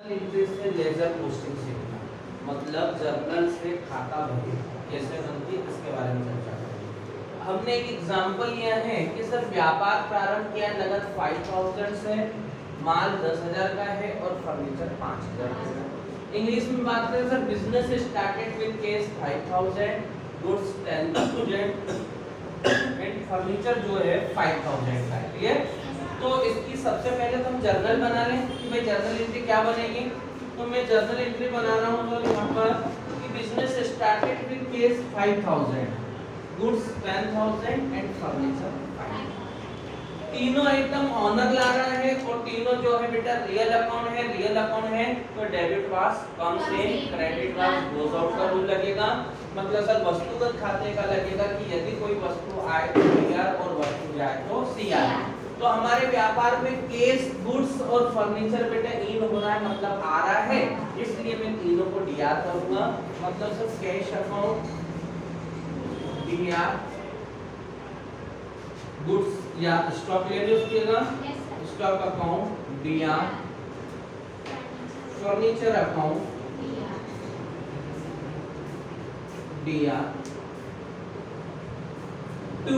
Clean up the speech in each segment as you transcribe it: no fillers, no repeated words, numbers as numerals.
Entry से ledger posting सीखना, मतलब जर्नल से खाता बही कैसे बनती है इसके बारे में चर्चा करेंगे। हमने एक एग्जांपल लिया है कि सर व्यापार प्रारंभ किया नगद 5000 से, माल 10,000 का है और फर्नीचर 5,000 का है। इंग्लिश में बात करें sir, business started with cash 5,000, goods 10,000 and furniture जो है 5,000 का है। क्लियर? तो इसकी सबसे पहले तो हम जर्नल बना लें कि भाई जर्नल एंट्री क्या बनेगी। तो मैं जर्नल एंट्री बना रहा हूं तो यहाँ पर कि business started with cash 5,000, goods 10,000 and furniture 5,000। तीनों एकदम ऑनर ला रहा है और तीनों जो है बेटा रियल अकाउंट है। रियल अकाउंट है तो डेबिट वाज कम से क्रेडिट वाज गोज आउट का रूल लगेगा। मतलब सर वस्तुगत खाते का लगेगा कि यदि कोई वस्तु आए तो सीआर और वस्तु जाए तो सीआर। तो हमारे व्यापार में केस, गुड्स और फर्नीचर बेटा इन हो रहा है, मतलब आ रहा है, इसलिए मैं तीनों को डीआर करूंगा। मतलब sir cash account DR, goods या स्टॉक ले लो उसकी जगह, stock account DR, furniture account DR, to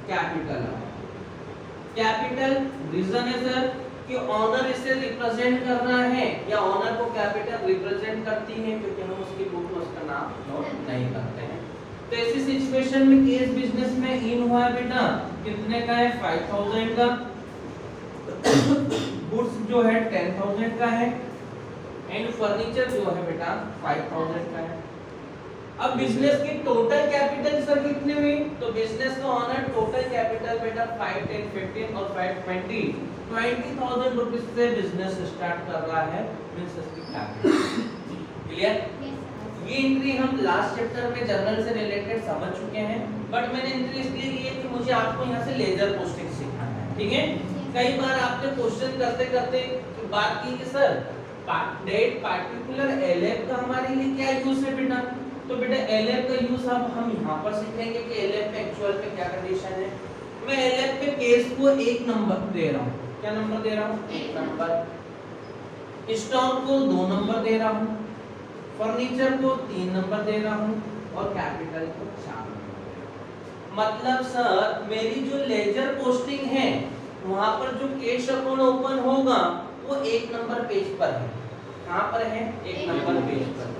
capital. Capital reason है सर कि ऑनर इसे रिप्रेजेंट कर रहा है या ऑनर को कैपिटल रिप्रेजेंट करती है, क्योंकि हम उसकी बुक में उसका नाम नोट नहीं करते हैं। तो ऐसी सिचुएशन में केस बिजनेस में इन हुआ है बेटा कितने का है 5,000 का, गुड्स जो है 10,000 का है एंड फर्नीचर जो है बेटा 5,000 का है। अब बिजनेस की टोटल कैपिटल सर कितनी हुई, तो बिजनेस का ऑनर टोटल कैपिटल बेटा 5, 10, 15 और 5, 20,000 रुपीस से बिजनेस स्टार्ट कर रहा है। मींस इसकी कैपिटल क्लियर। ये एंट्री हम लास्ट चैप्टर में जर्नल से रिलेटेड समझ चुके हैं, बट मैंने एंट्री इसलिए ली है कि मुझे आपको यहाँ से लेजर पोस्टिंग सिखाना है। ठीक है, कई बार आपने क्वेश्चन करते करते बात की कि सर डेट पार्टिकुलर एलएफ का हमारे लिए क्या यूज है बेटा। तो बेटा एलएफ का यूज अब हम यहाँ पर सीखेंगे कि एलएफ में एक्चुअल में क्या कंडीशन है। मैं एलएफ के केस को 1 नंबर दे रहा हूँ। क्या नंबर दे रहा हूँ? 1 नंबर। स्टॉक को 2 नंबर दे रहा हूँ, फर्नीचर को 3 नंबर दे रहा हूँ और कैपिटल को 4 नंबर। मतलब सर मेरी जो लेजर पोस्टिंग है वहां पर जो कैश अकाउंट ओपन होगा वो 1 नंबर पेज पर है। कहाँ पर है? 1 नंबर पेज पर।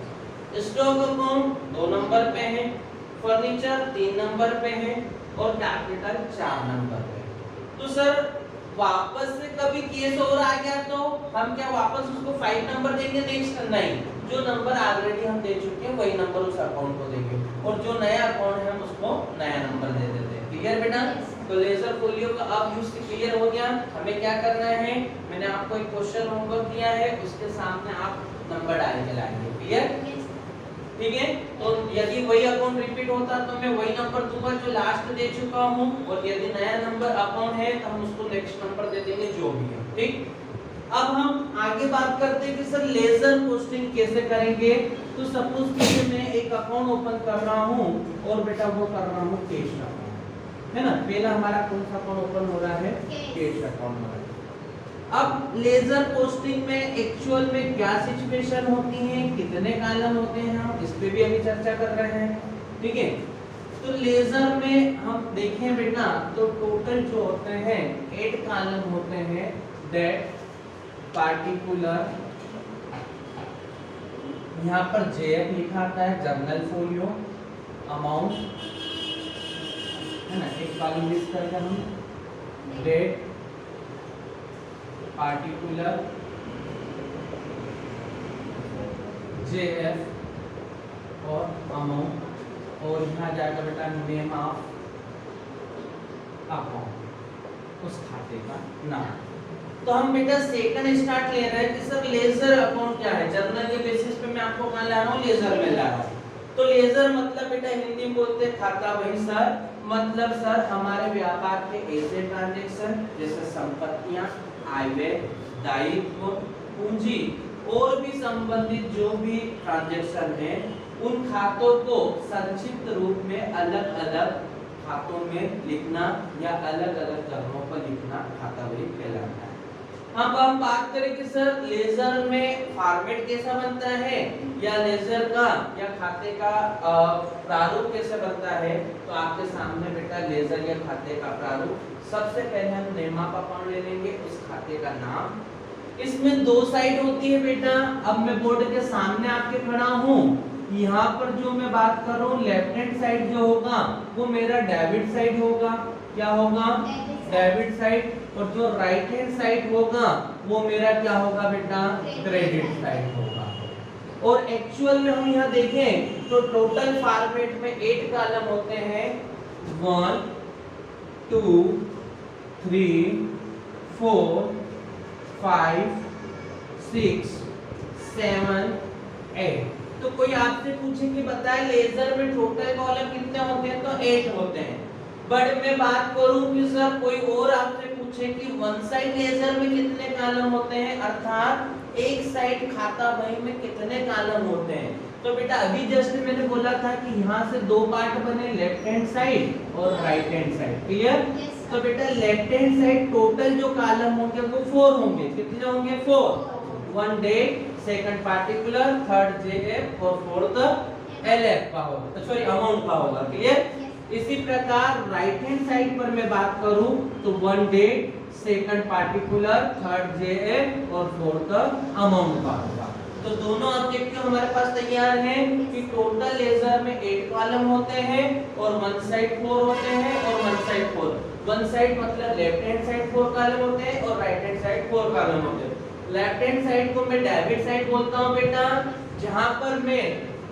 स्टॉक अकाउंट 2 नंबर पे है, फर्नीचर 3 नंबर पे है और कैपिटल 4 नंबर पे। तो सर वापस से कभी केस और आ गया तो हम क्या वापस उसको 5 नंबर देंगे नेक्स्ट? नहीं, जो नंबर ऑलरेडी हम दे चुके हैं वही नंबर उस अकाउंट को देंगे और जो नया अकाउंट है हम उसको नया नंबर दे देते हैं। क्लियर बेटा? तो लेजर फोलियो का अब यूज क्लियर हो गया। हमें क्या करना है, मैंने आपको एक क्वेश्चन होमवर्क दिया है, उसके सामने आप नंबर डाल के लाएंगे। क्लियर? ठीक है, तो यदि वही अकाउंट रिपीट होता तो मैं वही नंबर दूंगा जो लास्ट दे चुका हूं, और यदि नया नंबर अकाउंट है तो हम उसको नेक्स्ट नंबर दे देंगे जो भी है। ठीक, अब हम आगे बात करते हैं कि सर लेजर पोस्टिंग कैसे करेंगे। तो सपोज कि मैं एक अकाउंट ओपन कर रहा हूं और बेटा वो कर रहा हूं कैश अकाउंट, है ना। पहला हमारा कौन सा अकाउंट ओपन हो रहा है? कैश अकाउंट हो रहा है। अब लेजर पोस्टिंग में एक्चुअल में क्या सिचुएशन होती है, कितने कॉलम होते हैं, हम इस पे भी अभी चर्चा कर रहे हैं। ठीक है, तो लेजर में हम देखें बेटा तो टोटल जो होते हैं 8 कॉलम होते हैं। डेट, पार्टिकुलर, यहाँ पर जेएफ लिखा आता है, जर्नल फोलियो, अमाउंट, है ना। एक कॉलम लिस्ट करके हम डेट, पार्टिकुलर, जेएफ और अमाउंट, और यहाँ जाएगा बेटा नेम ऑफ अकाउंट, उस खाते का नाम। तो हम बेटा सेकंड स्टार्ट ले रहे हैं कि सर लेजर अकाउंट क्या है। जर्नल के बेसिस पे मैं आपको कहाँ ला रहा हूँ? लेजर में ला रहा हूँ। तो लेजर मतलब बेटा हिंदी में बोलते हैं खाता बही सर। मतलब सर हमारे व्यापार के ऐसे ट्रांजेक्शन जैसे संपत्तियां, आय व्यय, दायित्व, पूंजी और भी संबंधित जो भी ट्रांजैक्शन है उन खातों को संक्षिप्त रूप में अलग अलग खातों में लिखना या अलग अलग जगहों पर लिखना खाता बही कहलाता है। अब हम बात करें कि सर लेजर में फॉर्मेट कैसा बनता है या लेजर का या खाते का प्रारूप कैसे बनता है, तो आपके सामने बेटा लेजर या खाते का प्रारूप। सबसे पहले हम नेम ऑफ अकाउंट ले लेंगे, उस खाते का नाम। इसमें दो साइड होती है बेटा। अब मैं बोर्ड के सामने आपके खड़ा हूँ, यहाँ पर जो मैं बात कर रहा हूँ लेफ्ट हैंड साइड जो होगा वो मेरा डेबिट साइड होगा। क्या होगा? Debit side. और जो राइट हैंड साइड होगा वो मेरा क्या होगा बेटा? क्रेडिट साइड होगा। और एक्चुअल में हम यहाँ देखें तो टोटल फॉर्मेट में 8 कॉलम होते हैं। 1 2 3 4 5 6 7 8। तो कोई आपसे पूछे कि बताए लेजर में टोटल कॉलम कितने होते हैं, तो 8 होते हैं। बट मैं बात करूं कि सर कोई और आपसे पूछे कि वन साइड लेजर में कितने कॉलम होते हैं, अर्थात एक साइड खाता बही में कितने कॉलम होते हैं, तो बेटा अभी जस्ट मैंने बोला था कि यहाँ से दो पार्ट बने, लेफ्ट हैंड साइड और राइट हैंड साइड। क्लियर? तो बेटा लेफ्ट हैंड साइड टोटल जो कॉलम होंगे वो 4 होंगे। कितने होंगे? 4। 1 date, second particular, third JF और फोर्थ एलएफ का होगा, सॉरी अमाउंट का होगा। क्लियर? इसी प्रकार राइट हैंड साइड पर मैं बात करूं तो 1 date, second particular, third JF और फोर्थ अमाउंट का होगा। तो दोनों ऑब्जेक्टिव हमारे पास तैयार हैं कि टोटल लेजर में 8 कॉलम होते हैं और वन साइड 4 होते हैं और वन साइड 4। वन साइड मतलब लेफ्ट हैंड साइड 4 कॉलम होते हैं और राइट हैंड साइड 4 कॉलम होते हैं। लेफ्ट हैंड साइड को मैं डेबिट साइड बोलता हूं बेटा, जहां पर मैं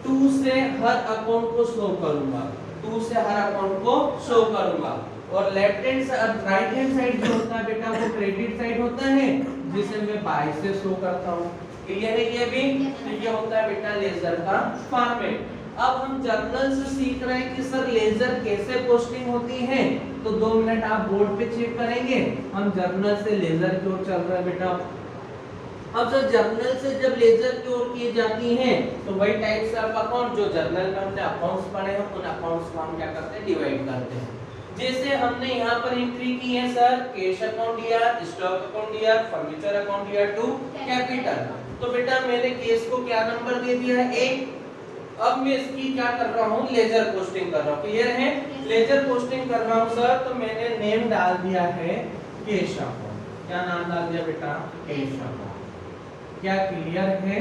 2 से हर अकाउंट को शो करूंगा, 2 से हर अकाउंट को शो करूंगा। और left hand right hand side जो होता है बेटा वो क्रेडिट साइड होता है, जिसे मैं बाय से शो करता हूं। क्लियर है ये भी? तो ये होता है बेटा लेजर का फॉर्मेट। अब हम जर्नल से सीख रहे हैं कि सर लेजर कैसे पोस्टिंग होती है, तो 2 मिनट आप बोर्ड पे चेक करेंगे। हम जर्नल से लेजर की ओर चल रहे हैं बेटा। अब सर जर्नल से जब लेजर की ओर की जाती हैं तो वही टाइप्स ऑफ अकाउंट जो जर्नल में हमने अकाउंट्स पढ़े हैं उन अकाउंट्स को हम क्या करते हैं? डिवाइड करते हैं। जैसे हमने यहाँ पर एंट्री की है सर कैश अकाउंट दिया, स्टॉक अकाउंट दिया, फर्नीचर अकाउंट दिया टू कैपिटल। तो बेटा मैंने केस को क्या नंबर दे दिया है? 1। अब मैं इसकी क्या कर रहा हूँ? लेजर पोस्टिंग कर रहा हूँ। क्लियर है? लेजर पोस्टिंग कर रहा हूँ सर, तो मैंने नेम डाल दिया है कैश अकाउंट। क्या नाम डाल दिया बेटा? Cash account. क्या क्लियर है?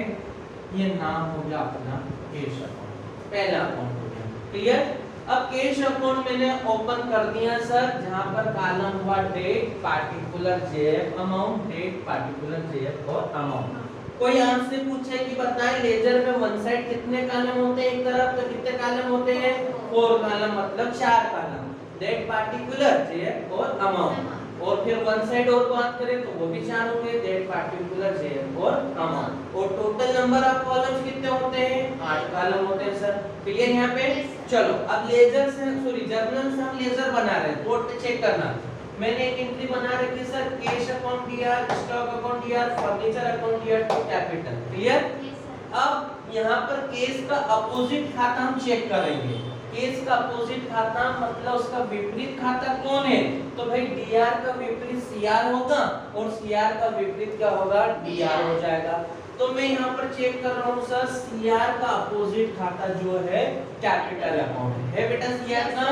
ये नाम हो गया अपना कैश अकाउंट, पहला अकाउंट हो गया। क्लियर? अब कैश अकाउंट मैंने ओपन कर दिया सर, जहां पर कॉलम हुआ date particular JF amount, date particular JF और अमाउंट। कोई आपसे पूछे कि बताएं लेजर में वन साइड कितने कॉलम होते हैं, एक तरफ तो कितने कॉलम होते हैं? 4 कॉलम, मतलब 4 कॉलम, डेट पार्टिकुलर जेएफ और अमाउंट। और फिर वन साइड और बात करें तो वो भी 4 होंगे, डेट पार्टिकुलर जेएफ और अमाउंट। और टोटल नंबर ऑफ कॉलम्स कितने होते हैं? 8 कॉलम होते हैं सर। क्लियर यहाँ पे? चलो अब लेजर से सॉरी जर्नल से हम लेजर बना रहे हैं, बोर्ड पे चेक करना। मैंने एक एंट्री बना रखी सर, कैश अकाउंट दिया, स्टॉक अकाउंट दिया, फर्नीचर अकाउंट दिया टू कैपिटल। क्लियर? अब यहाँ पर केस का अपोजिट खाता हम चेक करेंगे। केस का अपोजिट खाता मतलब उसका विपरीत खाता कौन है? तो भाई डीआर का विपरीत सीआर होगा और सीआर का विपरीत क्या होगा? डीआर हो जाएगा। तो मैं यहाँ पर चेक कर रहा हूँ सर, सीआर का अपोजिट खाता जो है कैपिटल अकाउंट है बेटा सीआर का।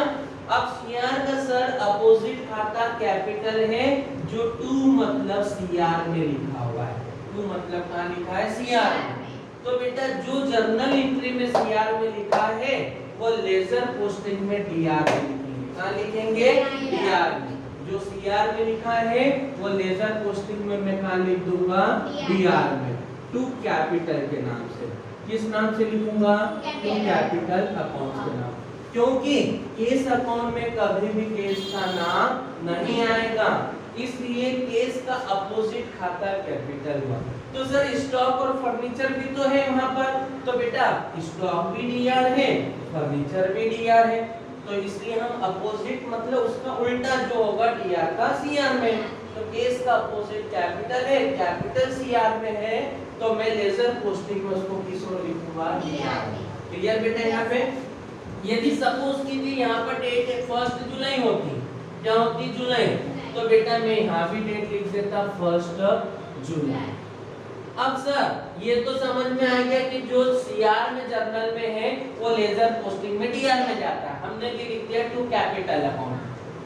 अब सीआर का सर अपोजिट खाता कैपिटल है, जो टू मतलब सीआर में लिखा हुआ है। टू मतलब कहाँ लिखा है? सीआर में। तो बेटा जो जर्नल एंट्री में सीआर में लिखा है वो लेजर पोस्टिंग में डीआर में लिखेंगे। कहाँ लिखेंगे? डीआर में। जो सीआर में लिखा है वो लेजर पोस्टिंग में मैं कहाँ लिख दूंगा? डीआर में, टू कैपिटल के नाम से। किस नाम से लिखूंगा? टू कैपिटल अकाउंट के नाम। क्योंकि केस अकाउंट में कभी भी केस का नाम नहीं आएगा, इसलिए केस का अपोजिट खाता कैपिटल हुआ। तो सर स्टॉक और फर्नीचर भी तो है वहां पर, तो बेटा स्टॉक भी डीआर है, फर्नीचर भी डीआर है, तो इसलिए हम अपोजिट मतलब उसका उल्टा जो होगा डीआर का सीआर में। तो केस का अपोजिट कैपिटल है, कैपिटल सीआर में है, तो मैं लेजर पोस्टिंग में उसको किस ओर लिखूंगा? डीआर में। क्लियर बेटा? यहाँ पे यदि सपोज कीजिए यहाँ पर डेट 1 जुलाई होती, क्या होती? जुलाई, तो बेटा मैं यहाँ भी डेट लिख देता 1 जुलाई। अब सर ये तो समझ में आ गया कि जो सीआर में जर्नल में है वो लेजर पोस्टिंग में डीआर में जाता है, हमने भी लिख दिया to capital account.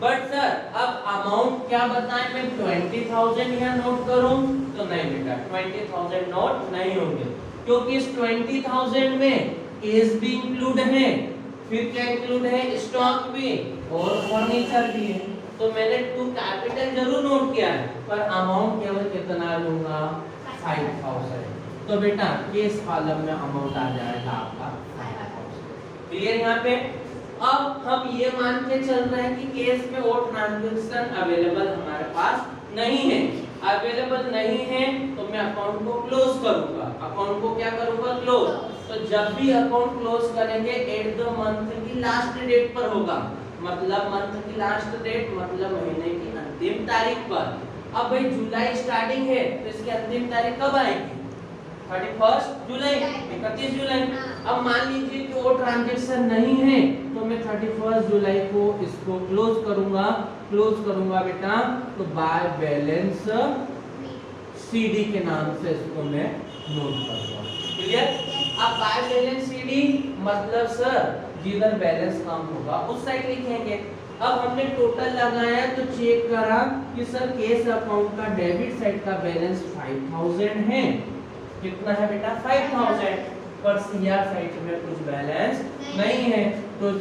But sir अब अमाउंट क्या बताएं, मैं 20,000 यहाँ नोट करूं तो नहीं बेटा 20,000 नोट नहीं होंगे, क्योंकि इस 20,000 में केस भी इंक्लूड है, फिर क्या इंक्लूड है, स्टॉक भी और फर्नीचर भी है। तो मैंने टू कैपिटल जरूर नोट किया है, पर अमाउंट केवल कितना लूंगा 5,000। तो बेटा केस कॉलम में अमाउंट आ जाएगा आपका 5,000। क्लियर यहाँ पे। अब हम ये मान के चल रहे हैं कि केस में वो ट्रांजैक्शन अवेलेबल हमारे पास नहीं है, अवेलेबल नहीं है तो मैं अकाउंट को क्लोज करूंगा। अकाउंट को क्या करूंगा, क्लोज। तो जब भी अकाउंट क्लोज करेंगे एट द मंथ की लास्ट डेट पर होगा, मतलब मंथ की लास्ट डेट मतलब महीने की अंतिम तारीख पर। अब भाई जुलाई स्टार्टिंग है तो इसकी अंतिम तारीख कब आएगी, 31 जुलाई, 31 जुलाई। अब मान लीजिए कि वो ट्रांजैक्शन नहीं है तो मैं 31 जुलाई को इसको क्लोज करूंगा। क्लोज करूंगा बेटा तो बाय बैलेंस सीडी के नाम से इसको मैं नोट करूंगा। क्लियर। अब बाय बैलेंस सीडी मतलब सर जिधर बैलेंस कम होगा उस साइड लिखेंगे। अब हमने टोटल लगाया तो चेक करा कि सर केस अकाउंट का डेबिट साइड का बैलेंस 5,000 है। कितना है बेटा 5,000, पर सीआर साइड में कुछ बैलेंस नहीं है, तो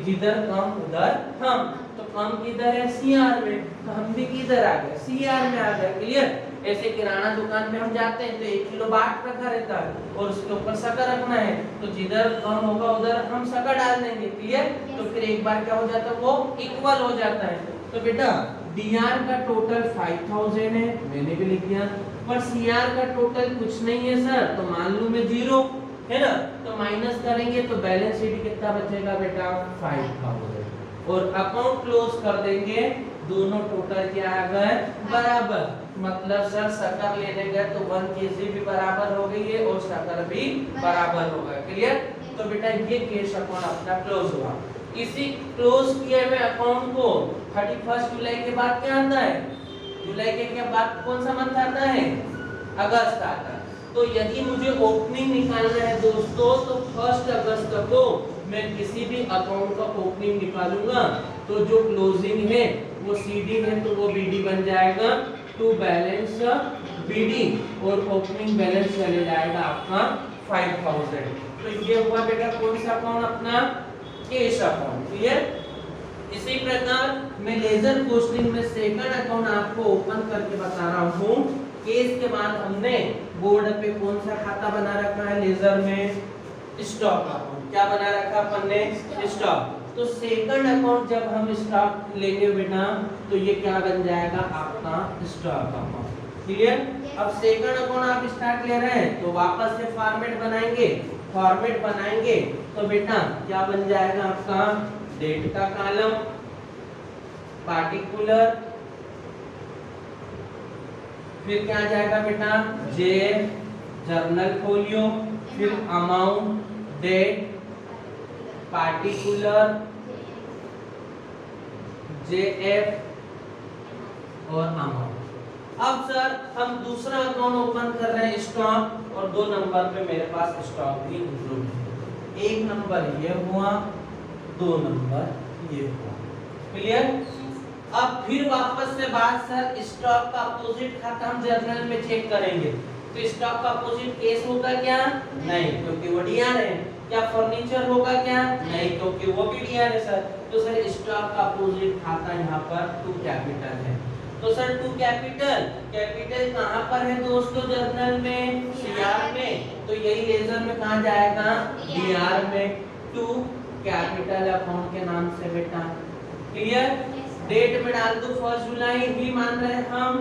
जिधर कम उधर हम, तो कम किधर है सीआर में, तो हम भी किधर आ गए सीआर में आ गए। क्लियर। ऐसे किराना दुकान में हम जाते हैं तो 1 किलो बाट रखा रहता है और उसके ऊपर शक्कर रखना है, तो जिधर कम होगा उधर हम शक्कर डाल देंगे। क्लियर। तो फिर एक बार क्या हो जाता है, वो इक्वल हो जाता है। तो बेटा डीआर का टोटल 5,000 है, मैंने भी लिख दिया, पर सीआर का टोटल कुछ नहीं है सर, तो मान लूं मैं 0 है ना, तो माइनस करेंगे तो बैलेंस शीट कितना बचेगा बेटा 5,000 और अकाउंट क्लोज कर देंगे। दोनों टोटल क्या आ गए बराबर, मतलब सर शक्कर लेने गए तो 1 केजी भी बराबर हो गई है और शक्कर भी बराबर हो गया। क्लियर। तो बेटा ये केस अकाउंट अपना क्लोज हुआ। इसी क्लोज किए हुए अकाउंट को 31 जुलाई के बाद क्या आता है, जुलाई के बाद कौन सा मंथ आता है, अगस्त आता है। तो यदि मुझे ओपनिंग निकालना है दोस्तों तो 1 अगस्त को मैं किसी भी अकाउंट का ओपनिंग निकालूंगा तो जो क्लोजिंग है वो सीडी है तो वो बीडी बन जाएगा, टू बैलेंस बीडी और ओपनिंग बैलेंस चले जाएगा आपका 5,000। तो ये हुआ बेटा कौन सा अकाउंट अपना, केस अकाउंट। क्लियर। इसी प्रकार मैं लेजर पोस्टिंग में सेकंड अकाउंट आपको ओपन करके बता रहा हूँ। केस के बाद हमने बोर्ड पे कौन सा खाता बना रखा है लेजर में, स्टॉक अकाउंट। क्या बना रखा अपन ने, स्टॉक। तो सेकंड अकाउंट जब हम स्टॉक लेंगे बेटा तो ये क्या बन जाएगा आपका स्टॉक अकाउंट। क्लियर। अब सेकंड अकाउंट आप स्टार्ट ले रहे हैं तो वापस से फॉर्मेट बनाएंगे, फॉर्मेट बनाएंगे तो बेटा क्या बन जाएगा आपका, डेट का कॉलम, पार्टिकुलर, फिर क्या आ जाएगा बेटा जे जर्नल फोलियो, फिर अमाउंट, डेट, पार्टिकुलर, जेएफ और अमाउंट। अब सर हम दूसरा अकाउंट ओपन कर रहे हैं स्टॉक, और 2 नंबर पे मेरे पास स्टॉक भी इंक्लूड है। 1 नंबर ये हुआ, 2 नंबर ये हुआ। क्लियर। अब फिर वापस से बात सर स्टॉक का अपोजिट खाता हम जर्नल में चेक करेंगे, तो स्टॉक का अपोजिट केस होगा क्या, नहीं, क्योंकि वो डीआर है। क्या फर्नीचर होगा क्या, नहीं, क्योंकि वो भी डीआर है सर। तो सर स्टॉक का अपोजिट खाता यहाँ पर 2 कैपिटल है। तो सर 2 कैपिटल, कैपिटल कहाँ पर है दोस्तों जर्नल में, सीआर में, तो यही लेजर में कहाँ जाएगा, डीआर में, 2 कैपिटल अकाउंट के नाम से बेटा। क्लियर। डेट में डाल दो 1 जुलाई ही मान रहे हैं हम,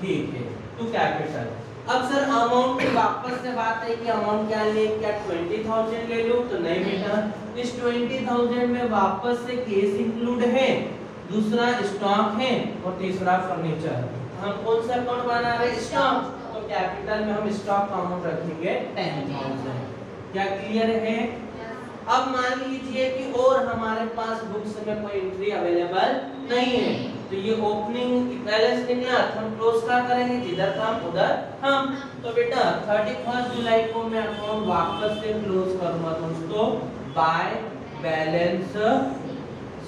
ठीक है, 2 कैपिटल। अब सर अमाउंट की वापस से बात है कि अमाउंट क्या ले, क्या 20,000 ले लो, तो नहीं बेटा, इस 20,000 में वापस से केस इंक्लूड है, दूसरा स्टॉक है और तीसरा फर्नीचर। हम कौन सा अकाउंट बना रहे हैं, स्टॉक, तो कैपिटल में हम स्टॉक का अमाउंट रखेंगे 10,000। क्या क्लियर है, अब मान लीजिए कि और हमारे पास बुक्स में कोई एंट्री अवेलेबल नहीं है, तो ये ओपनिंग बैलेंस निकला तो हम क्लोज क्या करेंगे, जिधर था उधर हम। तो बेटा 31 जुलाई को मैं अकाउंट वापस से क्लोज करूंगा दोस्तों बाय बैलेंस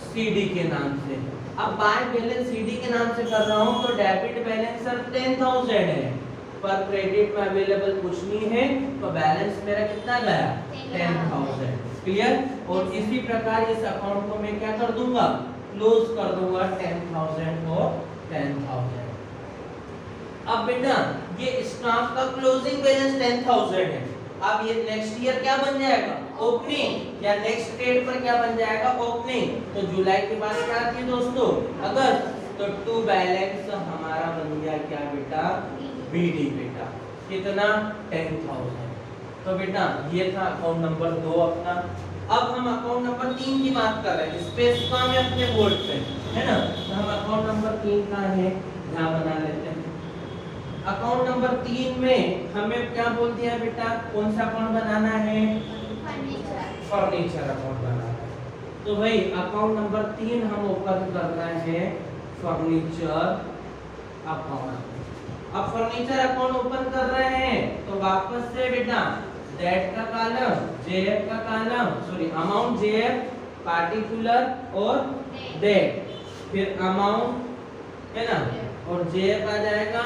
सीडी के नाम से। अब बाय बैलेंस सीडी के नाम से कर रहा हूं तो डेबिट बैलेंस सर 10,000 है, पर क्रेडिट में अवेलेबल कुछ नहीं है, तो बैलेंस मेरा कितना गया 10,000। क्लियर। और इसी प्रकार इस अकाउंट को मैं क्या कर दूंगा, क्लोज कर दूंगा 10,000 और 10,000। अब बेटा ये स्टॉक का क्लोजिंग बैलेंस 10,000 है, अब ये नेक्स्ट ईयर क्या बन जाएगा, ओपनिंग, या नेक्स्ट डेट पर क्या बन जाएगा, ओपनिंग। तो जुलाई के बाद क्या आती है दोस्तों, अगस्त, तो टू बैलेंस हमारा बन गया क्या बेटा, बीडी बेटा, कितना 10,000। तो बेटा ये था अकाउंट नंबर 2 अपना। अब हम अकाउंट नंबर 3 की बात कर रहे हैं, स्पेस कम है अपने बोर्ड पे, है ना, तो हम अकाउंट नंबर 3 का है यहाँ बना लेते हैं। अकाउंट नंबर 3 में हमें क्या बोल दिया है बेटा, कौन सा अकाउंट बनाना है, फर्नीचर अकाउंट बनाना है। तो भाई अकाउंट नंबर 3 हम ओपन कर रहे हैं फर्नीचर अकाउंट। अब फर्नीचर अकाउंट ओपन कर रहे हैं तो वापस से बेटा डेट का कॉलम, जेएफ का column, sorry amount JF, particular और डेट, फिर अमाउंट है ना, और जेएफ आ जाएगा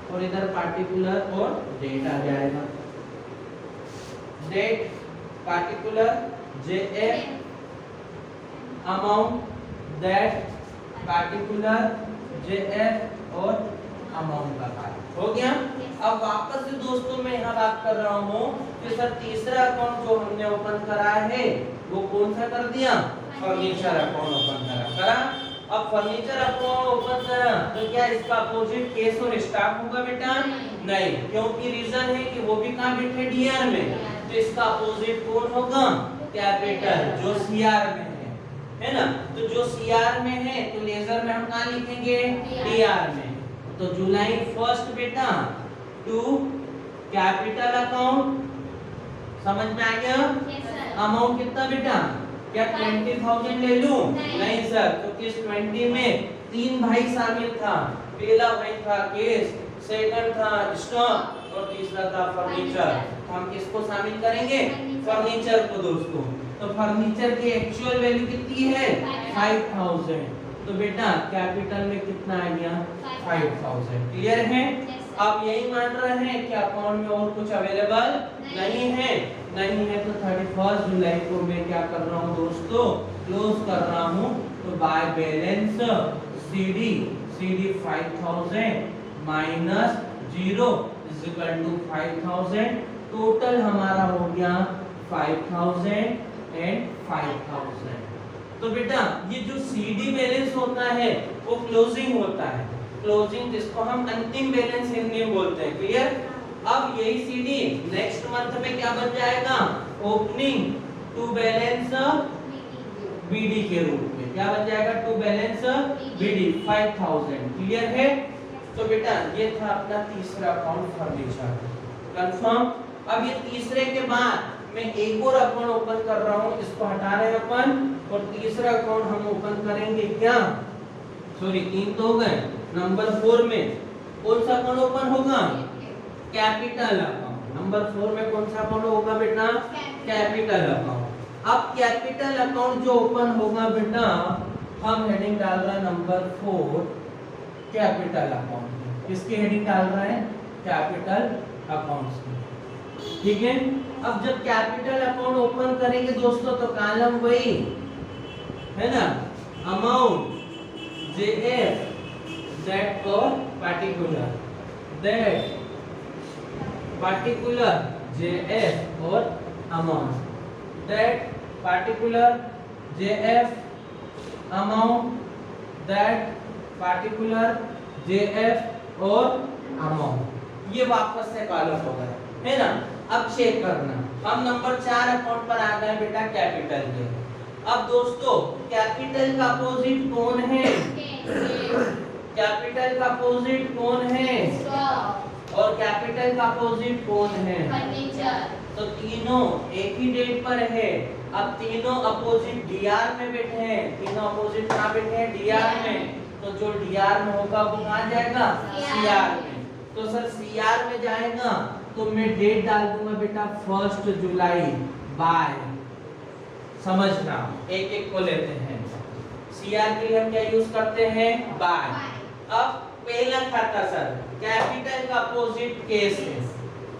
और इधर पार्टिकुलर और डेट आ जाएगा। Date, particular, JF, amount, date, particular, JF और अमाउंट का कार्य हो गया। अब वापस से दोस्तों मैं यहाँ बात कर रहा हूँ कि सर तीसरा अकाउंट जो हमने ओपन करा है वो कौन सा कर दिया, फर्नीचर अकाउंट ओपन करा। अब फर्नीचर अकाउंट ओपन करा तो क्या इसका अपोजिट कैश और स्टॉक होगा बेटा, नहीं, क्योंकि रीजन है कि वो भी कहाँ बैठे, डीआर में, तो इसका अपोजिट कौन होगा, कैपिटल, जो सीआर में है ना, तो जो सीआर में है तो लेजर में हम कहाँ लिखेंगे, डीआर में। तो जुलाई 1 बेटा टू कैपिटल अकाउंट, समझ में आ गया। अमाउंट कितना बेटा, क्या 20,000 ले लूं, नहीं सर, क्योंकि इस 20 में 3 भाई शामिल था, पहला भाई था केस, सेकंड था स्टॉक और तीसरा था फर्नीचर। तो हम किसको शामिल करेंगे, फर्नीचर को दोस्तों। तो फर्नीचर की एक्चुअल वैल्यू कितनी है, 5,000। तो बेटा कैपिटल में कितना आ गया, 5,000। क्लियर है। आप यही मान रहे हैं कि अकाउंट में और कुछ अवेलेबल नहीं है, नहीं है तो 31 जुलाई को मैं क्या कर रहा हूँ दोस्तों, क्लोज कर रहा हूँ। तो by balance CD 5,000 minus 0 is equal to 5,000, टोटल हमारा हो गया 5,000 एंड 5,000। तो बेटा ये जो सीडी बैलेंस होता है वो क्लोजिंग होता है, क्लोजिंग जिसको हम अंतिम बैलेंस हिंदी में बोलते हैं। क्लियर। अब यही सीडी नेक्स्ट मंथ में क्या बन जाएगा, ओपनिंग टू बैलेंस बीडी के रूप में, क्या बन जाएगा, टू बैलेंस बीडी 5,000। क्लियर है। तो बेटा ये था अपना तीसरा अकाउंट फर्नीचर, कंफर्म। अब ये तीसरे के बाद मैं एक और अकाउंट ओपन कर रहा हूँ, इसको हटा रहे हैं अपन, और तीसरा अकाउंट हम ओपन करेंगे क्या, सॉरी 3 तो हो गए, नंबर 4 में कौन सा अकाउंट ओपन होगा, कैपिटल अकाउंट। नंबर 4 में कौन सा अकाउंट होगा बेटा, कैपिटल अकाउंट। अब कैपिटल अकाउंट जो ओपन होगा बेटा, हम हेडिंग डाल रहे हैं नंबर 4 कैपिटल अकाउंट। किसकी हेडिंग डाल रहे हैं, कैपिटल अकाउंट्स की, ठीक है। अब जब कैपिटल अकाउंट ओपन करेंगे दोस्तों तो कॉलम वही है ना, अमाउंट, जेएफ, डेट और पार्टिकुलर, डेट, पार्टिकुलर, जेएफ और amount, date, particular, JF, amount, date, particular, JF और अमाउंट। ये वापस से कॉलम हो गया, है ना। अब चेक करना, हम नंबर 4 अकाउंट पर आ गए बेटा, कैपिटल के। अब दोस्तों कैपिटल का अपोजिट कौन है, कैपिटल का अपोजिट कौन है, और कैपिटल का अपोजिट कौन है? फर्नीचर। तो तीनों एक ही डेट पर है। अब तीनों अपोजिट डीआर में बैठे हैं, तीनों अपोजिट कहाँ बैठे हैं? डीआर में। तो जो डीआर में होगा वो कहाँ जाएगा? सीआर में। तो सर सीआर में जाएगा तो मैं डेट डाल दूंगा बेटा 1 जुलाई बाय, समझना एक एक को लेते हैं। सीआर के लिए हम क्या यूज करते हैं? बाय। अब पहला खाता सर कैपिटल का अपोजिट केस है।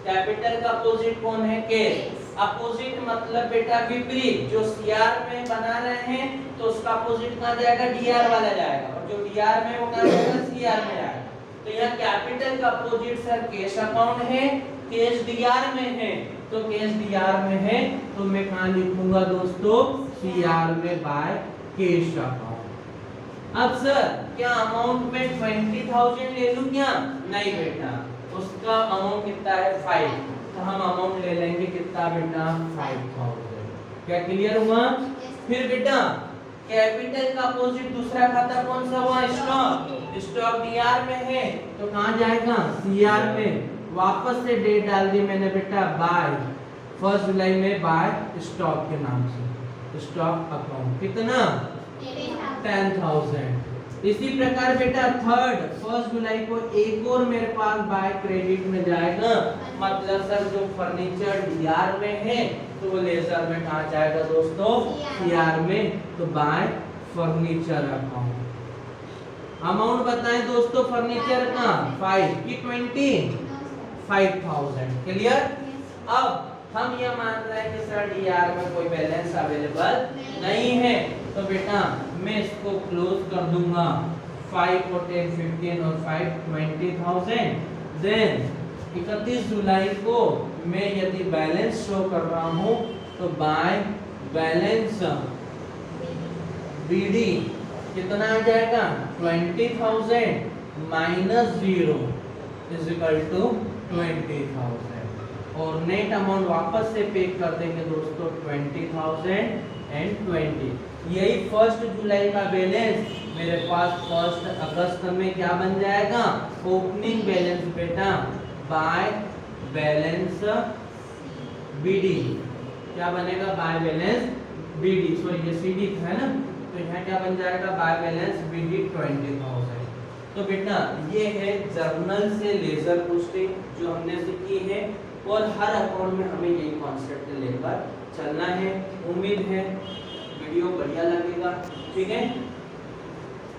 कैपिटल का अपोजिट कौन है? केस। अपोजिट मतलब बेटा विपरीत। जो सीआर में बना रहे हैं तो उसका अपोजिट कहाँ जाएगा? डीआर वाला जाएगा, और जो डीआर में वो कहाँ जाएगा? सीआर में जाएगा। तो यहाँ कैपिटल का अपोजिट सर कैश अकाउंट है, कैश डीआर में है। तो कैश डीआर में है तो मैं कहाँ लिखूंगा दोस्तों? सीआर में बाय कैश अकाउंट। अब सर क्या अमाउंट में 20,000 ले लूं क्या? नहीं बेटा, उसका अमाउंट कितना है? 5। तो हम अमाउंट ले लेंगे कितना बेटा? 5,000। क्या क्लियर हुआ? फिर बेटा कैपिटल का अपोजिट दूसरा खाता कौन सा हुआ? स्टॉक। स्टॉक डीआर में है तो कहाँ जाएगा? सीआर में। वापस से डेट डाल दी मैंने बेटा बाय 1 जुलाई में बाय स्टॉक के नाम से। स्टॉक अकाउंट कितना? 10,000। इसी प्रकार बेटा थर्ड 1 जुलाई को एक और मेरे पास बाय क्रेडिट में जाएगा। मतलब सर जो फर्नीचर डीआर में है तो वो लेजर में कहाँ जाएगा दोस्तों? सीआर में। तो बाय फर्नीचर अकाउंट। अमाउंट बताएं दोस्तों फर्नीचर का 5 की 25,000। क्लियर? अब हम ये मान रहे हैं कि सर डीआर में कोई बैलेंस अवेलेबल नहीं है तो बेटा मैं इसको क्लोज कर दूंगा। 5 और 10 15 और 5 20,000। देन 31 जुलाई को मैं यदि बैलेंस शो कर रहा हूँ तो बाय बैलेंस बीडी कितना आ जाएगा? 20,000 माइनस 0 इज इक्वल टू 20,000। और नेट अमाउंट वापस से पे कर देंगे दोस्तों 20,000 एंड 20। यही 1 जुलाई का बैलेंस मेरे पास 1 अगस्त में क्या बन जाएगा? ओपनिंग बैलेंस बेटा बाय बैलेंस बीडी। क्या बनेगा? Bye balance BD. सो ये सीडी है ना, तो यहाँ क्या बन जाएगा? By balance BD 20,000। तो बेटा ये है जर्नल से लेजर पोस्टिंग जो हमने सीखी है, और हर अकाउंट में हमें यही कॉन्सेप्ट लेकर चलना है। उम्मीद है वीडियो बढ़िया लगेगा। ठीक है।